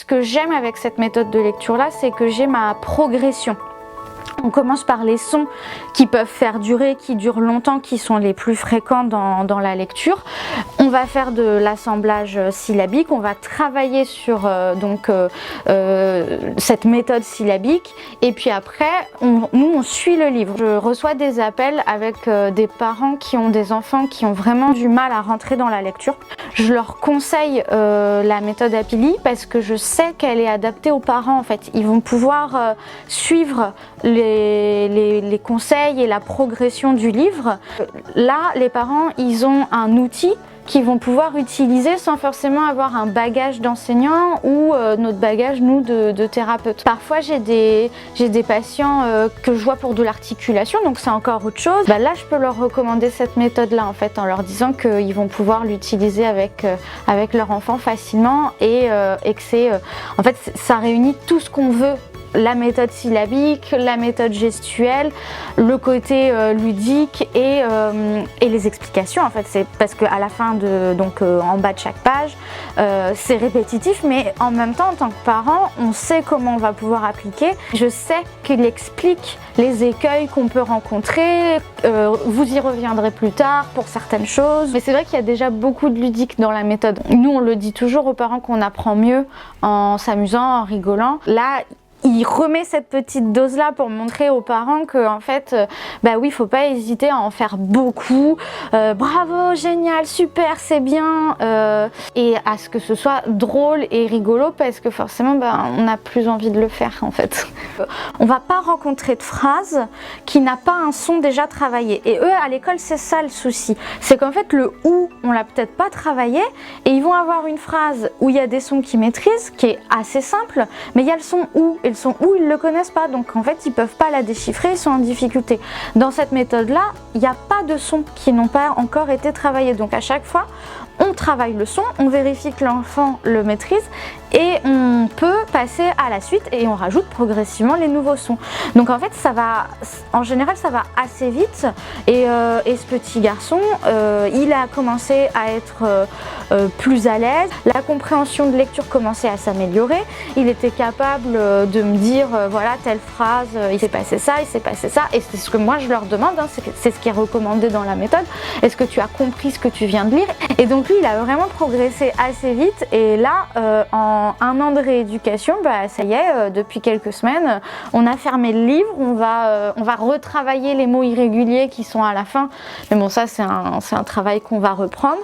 que j'aime avec cette méthode de lecture là, c'est que j'ai ma progression. On commence par les sons qui peuvent faire durer, qui durent longtemps, qui sont les plus fréquents dans la lecture. On va faire de l'assemblage syllabique, on va travailler sur cette méthode syllabique et puis après, nous on suit le livre. Je reçois des appels avec des parents qui ont des enfants qui ont vraiment du mal à rentrer dans la lecture. Je leur conseille la méthode Happily parce que je sais qu'elle est adaptée aux parents en fait. Ils vont pouvoir suivre les conseils et la progression du livre. Là, les parents, ils ont un outil qu'ils vont pouvoir utiliser sans forcément avoir un bagage d'enseignant ou notre bagage, nous, de thérapeute. Parfois, j'ai des patients que je vois pour de l'articulation, donc c'est encore autre chose. Bah, là, je peux leur recommander cette méthode-là, en fait, en leur disant qu'ils vont pouvoir l'utiliser avec leur enfant facilement et que c'est... en fait, ça réunit tout ce qu'on veut. La méthode syllabique, la méthode gestuelle, le côté ludique et les explications en fait. C'est parce qu'à la fin en bas de chaque page, c'est répétitif, mais en même temps en tant que parent, on sait comment on va pouvoir appliquer. Je sais qu'il explique les écueils qu'on peut rencontrer. Vous y reviendrez plus tard pour certaines choses. Mais c'est vrai qu'il y a déjà beaucoup de ludique dans la méthode. Nous, on le dit toujours aux parents qu'on apprend mieux en s'amusant, en rigolant. Là, il remet cette petite dose là pour montrer aux parents que en fait bah oui, faut pas hésiter à en faire beaucoup, bravo, génial, super, c'est bien, et à ce que ce soit drôle et rigolo parce que forcément bah, on n'a plus envie de le faire en fait. On va pas rencontrer de phrase qui n'a pas un son déjà travaillé et eux à l'école c'est ça le souci, c'est qu'en fait le ou on l'a peut-être pas travaillé et ils vont avoir une phrase où il y a des sons qu'ils maîtrisent qui est assez simple mais il y a le son ou et le son ou ils le connaissent pas donc en fait ils peuvent pas la déchiffrer, ils sont en difficulté. Dans cette méthode là il n'y a pas de sons qui n'ont pas encore été travaillés donc à chaque fois on travaille le son, on vérifie que l'enfant le maîtrise et on peut passer à la suite et on rajoute progressivement les nouveaux sons. Donc en fait ça va, en général ça va assez vite et ce petit garçon il a commencé à être plus à l'aise, la compréhension de lecture commençait à s'améliorer, il était capable de me dire voilà telle phrase, il s'est passé ça et c'est ce que moi je leur demande, hein, c'est ce qui est recommandé dans la méthode, est-ce que tu as compris ce que tu viens de lire? Et donc lui il a vraiment progressé assez vite et là en un an de rééducation, bah, ça y est, depuis quelques semaines, on a fermé le livre, on va retravailler les mots irréguliers qui sont à la fin, mais bon ça c'est un travail qu'on va reprendre.